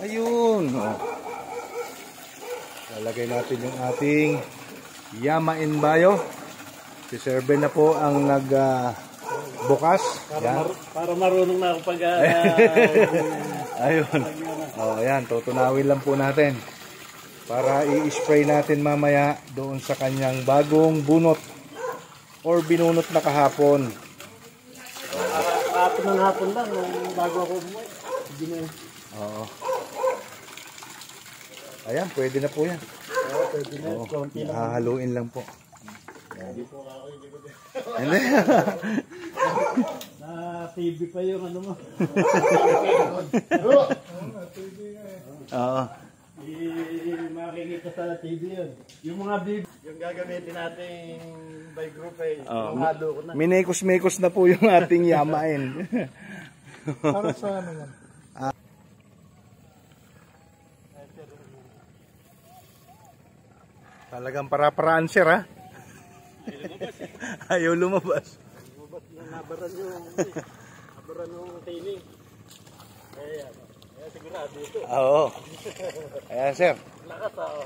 Ayun. Oh. Lalagay natin yung ating Yama en Bayo. Si Sir Ben na po ang nagbukas. Para marunong na ako pag... Ayun. Oh, ayan. Tutunawin lang po natin. Para i-spray natin mamaya doon sa kanyang bagong bunot. Or binunot na kahapon. Kahapon ng hapon lang. Bago ako umuwi. Hindi na. Oo. Ayan, pwede na po yan. Oo, pwede na. Konti lang. Hahaluin lang po. Hindi po ako. Hindi. Na TV pa yung ano mo. Oo. Makikita sa TV yun. Yung mga bib, yung gagamitin natin by group yung halo ko na. Minekos-mekos na po yung ating Yamain. Para sa ano yan? Talagang para-paraan sir ha? Ayaw lumabas. Lumabas yung nabaran yung tiling. Kaya sigurado ito. Oo. Ayan sir. Lakas ako.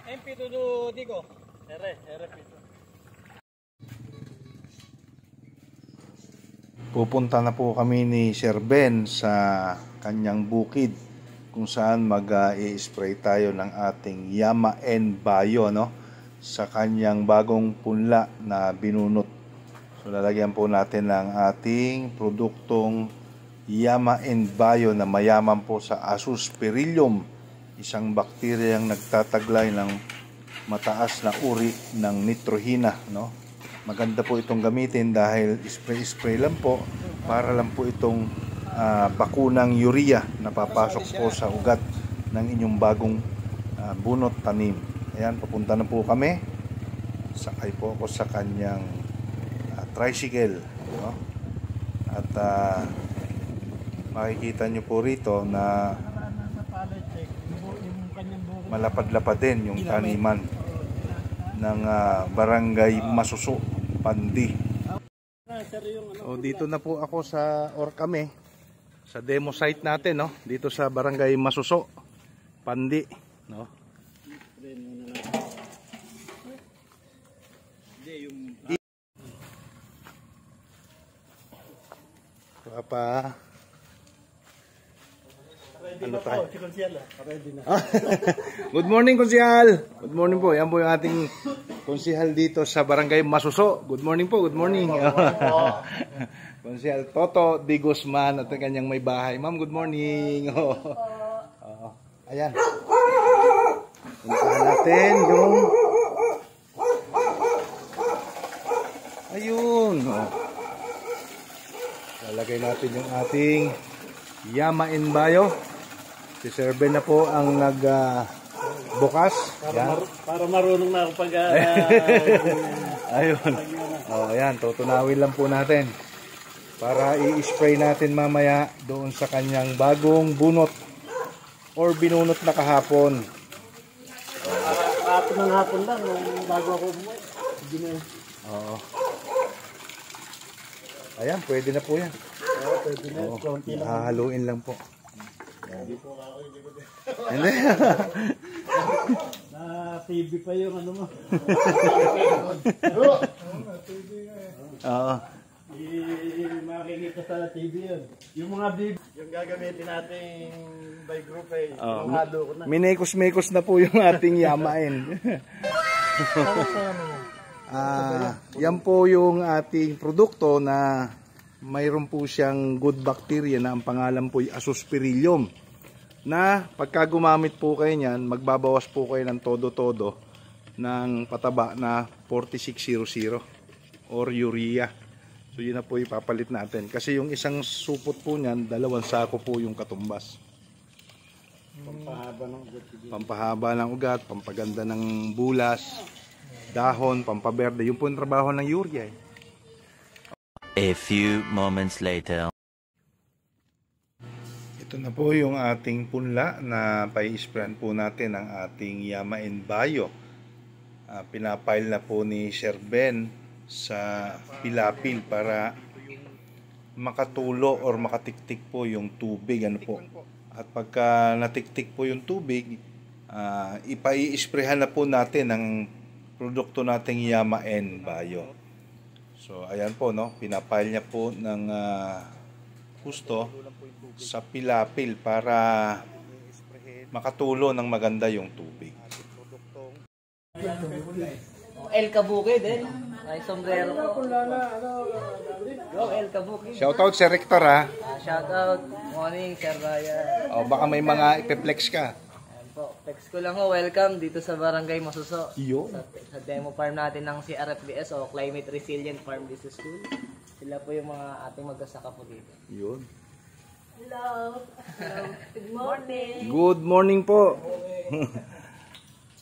MP to Digo. Ere pito. Pupunta na po kami ni Sir Ben sa kanyang bukid kung saan mag-i-spray tayo ng ating Yama en Bayo, no? Sa kanyang bagong punla na binunot. So lalagyan po natin ng ating produktong Yama en Bayo na mayaman po sa Aspergillum, isang bakteryang nagtataglay ng mataas na uri ng nitrohina, no? Maganda po itong gamitin dahil spray lang po para lang po itong bakunang urea na papasok po sa ugat ng inyong bagong bunot tanim. Ayan, papunta na po kami. Sakay po ako sa kanyang tricycle, no? At makikita nyo po rito na malapad-lapad din yung taniman ng Barangay Masuso, Pandi. So dito na po ako kami sa demo site natin, no? Dito sa Barangay Masuso, Pandi, no? Papa. Ano tayo? Good morning, Konsihal. Good morning po. Yan po yung ating Konsihal dito sa Barangay Masuso. Good morning po. Good morning. Konsihal Toto D. Guzman at ang kanyang may bahay. Ma'am, good morning. Ayan. Puntahan natin yung ayun. Lalagay natin yung ating Yama en Bayo. Si Sir Ben na po ang nagbukas. Para marunong na ako pag... Ayun. Ayan, tutunawin lang po natin. Para i-spray natin mamaya doon sa kanyang bagong bunot. Or binunot na kahapon. Kahapon ng hapon lang. Bago ako umuwi. Hindi na. Oo. Ayan, pwede na po yan. Oo, pwede na. Konti lang. Hahaluin lang po. Hindi po ako. Hindi. Na TV pa yung ano mo. Oo. Makikita sa TV yun. Yung mga bib, yung gagamitin natin by group yung halo ko na. Minekos-mekos na po yung ating Yamain. Yan po yung ating produkto na mayroon po siyang good bacteria na ang pangalan po ay Aspergillum. Na pagka gumamit po kayo niyan, magbabawas po kayo ng todo-todo ng pataba na 4600 or urea. So yun na po ipapalit natin. Kasi yung isang supot po niyan, 2 sako po yung katumbas. Pampahaba ng ugat. Pampahaba ng ugat, pampaganda ng bulas, dahon, pampaberde. Yun po yung trabaho ng urea. A few moments later. Ito na po yung ating punla na pai-sprayan po natin ang ating Yama en Bayo. Pinapile na po ni Sir Ben sa pilapil para makatulo or makatiktik po yung tubig, ano po. At pagka natiktik po yung tubig, ipai-sprayhan na po natin ang produkto nating Yama N Bio. So ayan po, no, pinapile niya po ng husto sa pilapil para makatulo ng maganda yung tubig. El Kabuki din. Ay, sombrero po. Go, El Kabuki. Shoutout Sir Rector, ha. Shoutout. Morning, Sir Ryan. O baka may mga ipeplex ka. Ayan po. Text ko lang ho. Welcome dito sa Barangay Masuso. Yun. Sa demo farm natin ng CRFBS o Climate Resilient Farm Business School. Sila po yung mga ating magsasaka po dito. Yun. Hello. Good morning. Good morning po.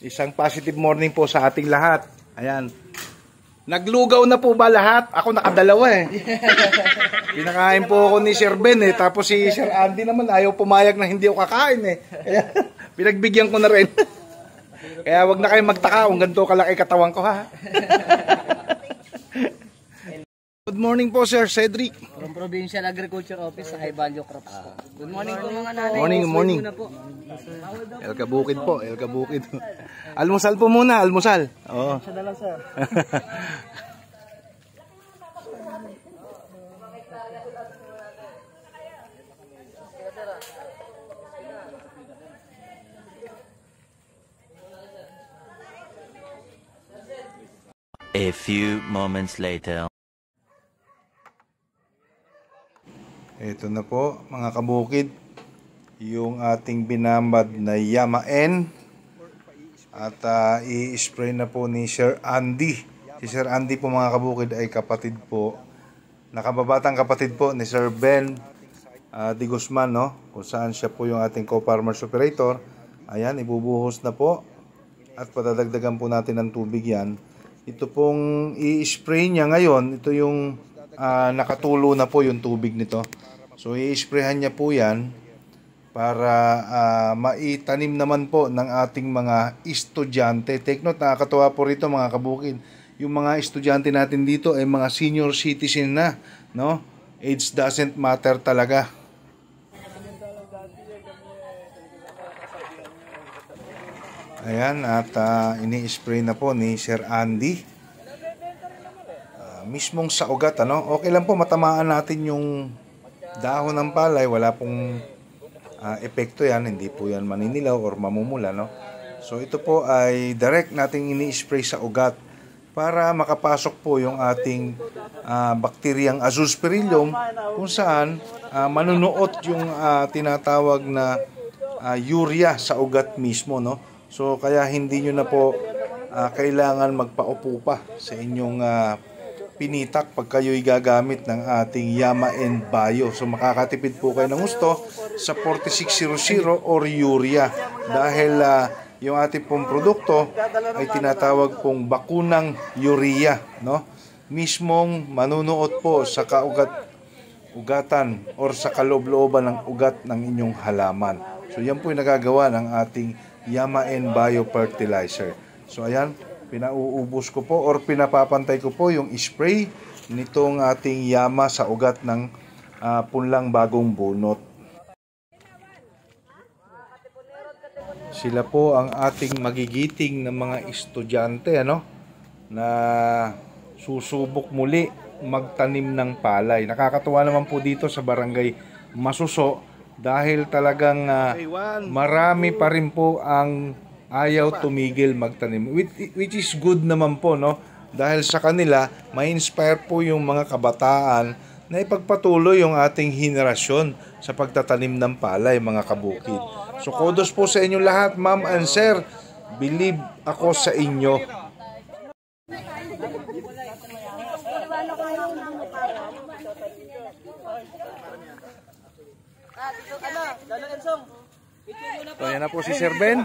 Isang positive morning po sa ating lahat. Ayan. Naglugaw na po ba lahat? Ako nakadalawa eh. Pinakain po ako ni Sir Ben eh. Tapos si Sir Andy naman ayaw pumayag na hindi ako kakain eh. Kaya pinagbigyan ko na rin. Kaya wag na kayo magtaka kung ganito kalaki katawan ko, ha. Good morning po, Sir Cedric. From Provincial Agriculture Office sa High Value Crops po. Good morning po mga nanay. Morning, morning. Muna po. El Kabukid po, El Kabukid. Almusal po muna, almusal. Oo. Siya na lang, sir. A few moments later. Ito na po mga kabukid, yung ating binamad na Yama N. At i-spray na po ni Sir Andy. Si Sir Andy po mga kabukid ay kapatid po, nakababatang kapatid po ni Sir Ben Di Guzman, no? Kung saan siya po yung ating co-farmers operator. Ayan, ibubuhos na po. At patadagdagan po natin ng tubig yan. Ito pong i-spray niya ngayon, ito yung nakatulo na po yung tubig nito. So i-sprayhan niya po yan para maitanim naman po ng ating mga estudyante. Take note, nakakatawa po rito mga kabukid. Yung mga estudyante natin dito ay mga senior citizen na, no? Age doesn't matter talaga. Ayan, at ini-spray na po ni Sir Andy. Mismong sa ugat, ano? Okay lang po matamaan natin yung dahon ng palay, wala pong epekto yan, hindi po yan maninilaw or mamumula, no? So ito po ay direct nating ini-spray sa ugat para makapasok po yung ating bakteryang Azoospermillum, kung saan manunuot yung tinatawag na urea sa ugat mismo, no? So kaya hindi nyo na po kailangan magpaupo pa sa inyong pinitak pag kayo'y gagamit ng ating Yama N Bio. So makakatipid po kayo ng gusto sa 4600 or urea dahil yung ating pong produkto ay tinatawag pong bakunang urea, no? Mismong manunuot po sa ugatan or sa kaloob-looban ng ugat ng inyong halaman. So yan po yung nagagawa ng ating Yama N Bio Fertilizer. So ayan, pinauubos ko po or pinapapantay ko po yung spray nitong ating Yama sa ugat ng punlang bagong bunot. Sila po ang ating magigiting ng mga estudyante, ano, na susubok muli magtanim ng palay. Nakakatuwa naman po dito sa Barangay Masuso dahil talagang marami pa rin po ang ayaw tumigil magtanim, which is good naman po, no? Dahil sa kanila ma-inspire po yung mga kabataan na ipagpatuloy yung ating henerasyon sa pagtatanim ng palay, mga kabukid. So kudos po sa inyo lahat, ma'am and sir. Believe ako sa inyo. So yan na po si Sir Ben.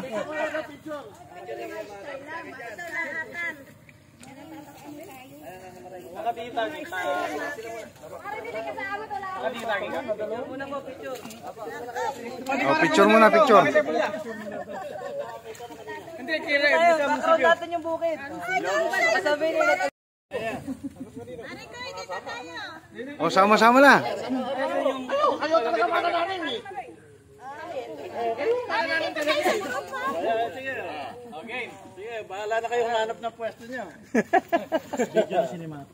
Oh, picture muna, picture. Hindi, kira. Background natin yung bukid. Kasabi nila. O, sama-sama na. Kayo talaga mga namin eh. Okay, sige, bahala na kayo hanap ng pwesto niyo. Video cinema.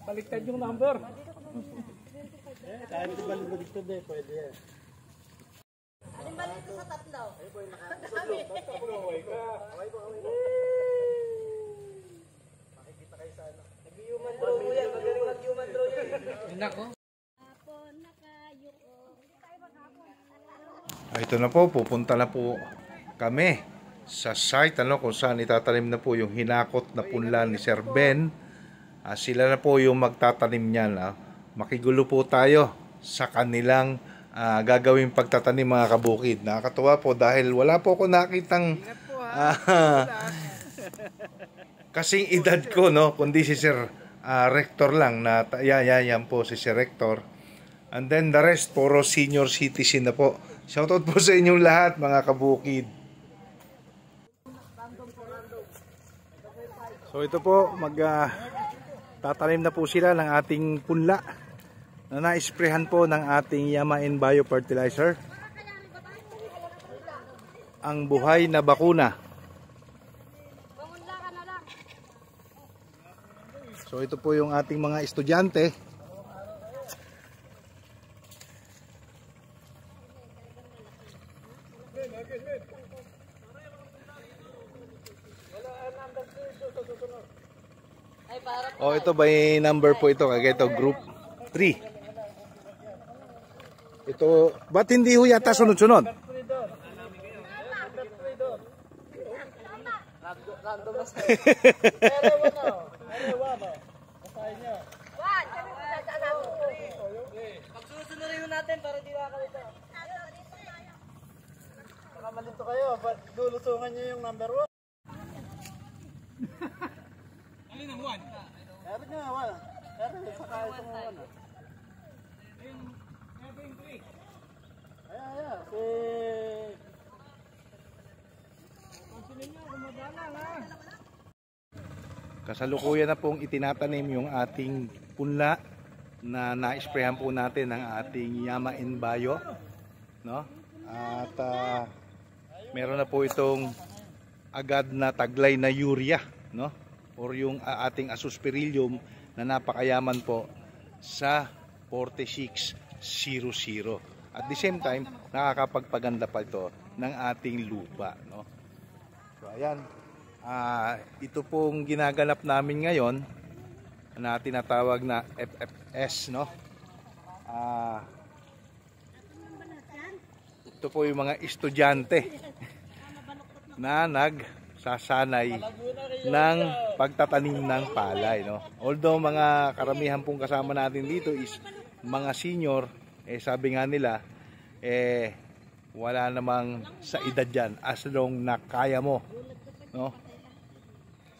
Baliktad yung number. Kahit di baliktad eh, pwede eh. Alin balik ko sa tatlo? Nag-human draw mo yan. Magaling mag-human draw yan. Ito na po, pupunta na po kami sa site kung saan itatanim na po yung hinakot na punla ni Sir Ben. Sila na po yung magtatanim niyan. Makigulo po tayo sa kanilang gagawing pagtatanim, mga kabukid. Nakakatuwa po dahil wala po ako nakitang kasing edad ko, no, kundi si Sir Rector lang na yan po si Sir Rector. And then the rest puro senior citizen na po. Shoutout po sa inyong lahat, mga kabukid. So ito po, tatanim na po sila ng ating punla na na-sprayhan po ng ating Yama N Bio Fertilizer. Ang buhay na bakuna. So ito po yung ating mga estudyante. Oh, ito by number po ito, kaya ito group 3. Ito, ba't hindi ho yata sunod-sunod? Pagsusunurin natin para di makalito. Baka malito kayo, lulusungan niyo yung number 1. Alin ang 1? Meron nga 1. Meron saka itong 1. Ayan, Kasalukuyan na pong itinatanim yung ating punla na na-sprayhan po natin ng ating Yama N Bio, no? At meron na po itong agad na taglay na urea, no? Or yung ating Azospirillum na napakayaman po sa 4600. At the same time, nakakapagpaganda pa ito ng ating lupa, no? So ayan, ito pong ginaganap namin ngayon na tinatawag na FFS, no? Ito po yung mga estudyante na nagsasanay ng pagtatanim ng palay, no? Although mga karamihan pong kasama natin dito is mga senior, sabi nga nila, wala namang sa edad yan as long na kaya mo, no?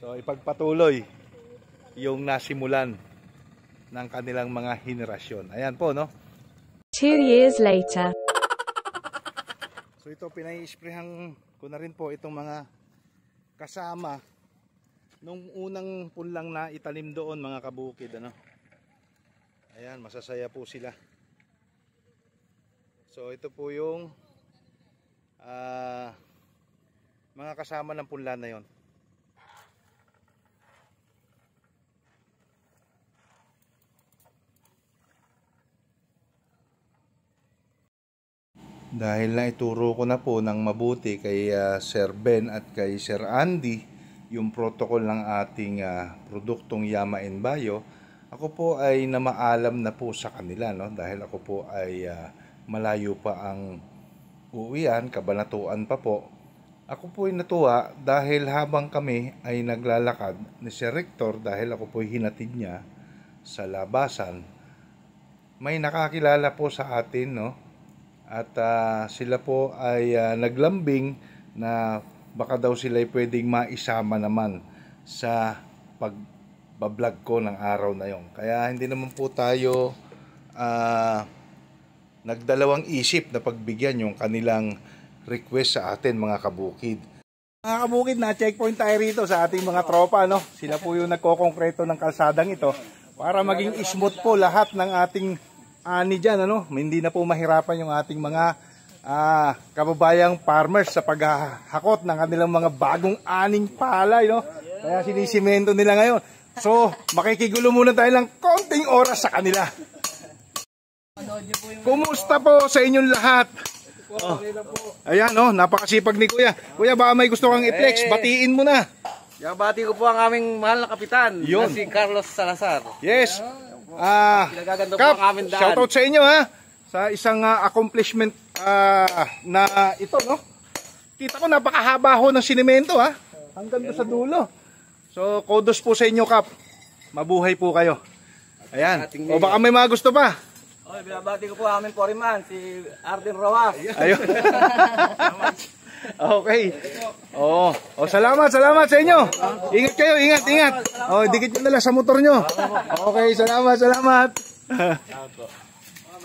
So ipagpatuloy yung nasimulan ng kanilang mga henerasyon. Ayan po, no? 2 years later. So ito, pinai-sprayhan ko na rin po itong mga kasama nung unang punlang na itanim doon, mga kabukid, ano? Ayan, masasaya po sila. So ito po yung mga kasama ng punla na yon. Dahil na ituro ko na po ng mabuti kay Sir Ben at kay Sir Andy yung protocol ng ating produktong Yama N Bio, ako po ay namaalam na po sa kanila, no? Dahil ako po ay malayo pa ang uuwian, kabanatuan pa po. Ako po ay natuwa dahil habang kami ay naglalakad ni Sir Rector, dahil ako po ay hinatid niya sa labasan, may nakakilala po sa atin, no? At sila po ay naglambing na baka daw sila ay pwedeng maisama naman sa pagbablog ko ng araw na yon. Kaya hindi naman po tayo nagdalawang isip na pagbigyan yung kanilang request sa atin, mga kabukid. Mga kabukid, na checkpoint tayo rito sa ating mga tropa, no? Sila po yung nagkokongkreto ng kalsadang ito para maging smooth po lahat ng ating ani dyan, ano? Hindi na po mahirapan yung ating mga kababayang farmers sa paghahakot ng kanilang mga bagong aning palay, no? Kaya sinisimento nila ngayon. So, makikigulo muna tayo ng konting oras sa kanila. Kumusta po sa inyong lahat? Oh. Ayan, oh, napakasipag ni Kuya. Kuya, baka may gusto kang i-flex, batiin mo na. Bati ko po ang aming mahal na kapitan, Yun. na si Carlos Salazar. Yes. Pinagaganda po Kap, ang aming daan. shoutout sa inyo ha. Sa isang accomplishment na ito, no? Kita ko napakahaba ho ng sinemento ha. Hanggang doon sa dulo. So, kudos po sa inyo, Kap. Mabuhay po kayo. Ayan. O baka may mga gusto pa. Oy, binabati ko po ang aming foreman, si Arden Rojas. Ayun. Okay. Oh, salamat sa inyo. Ingat kayo, ingat. Oh, dikit nyo na lang sa motor nyo. Okay, salamat.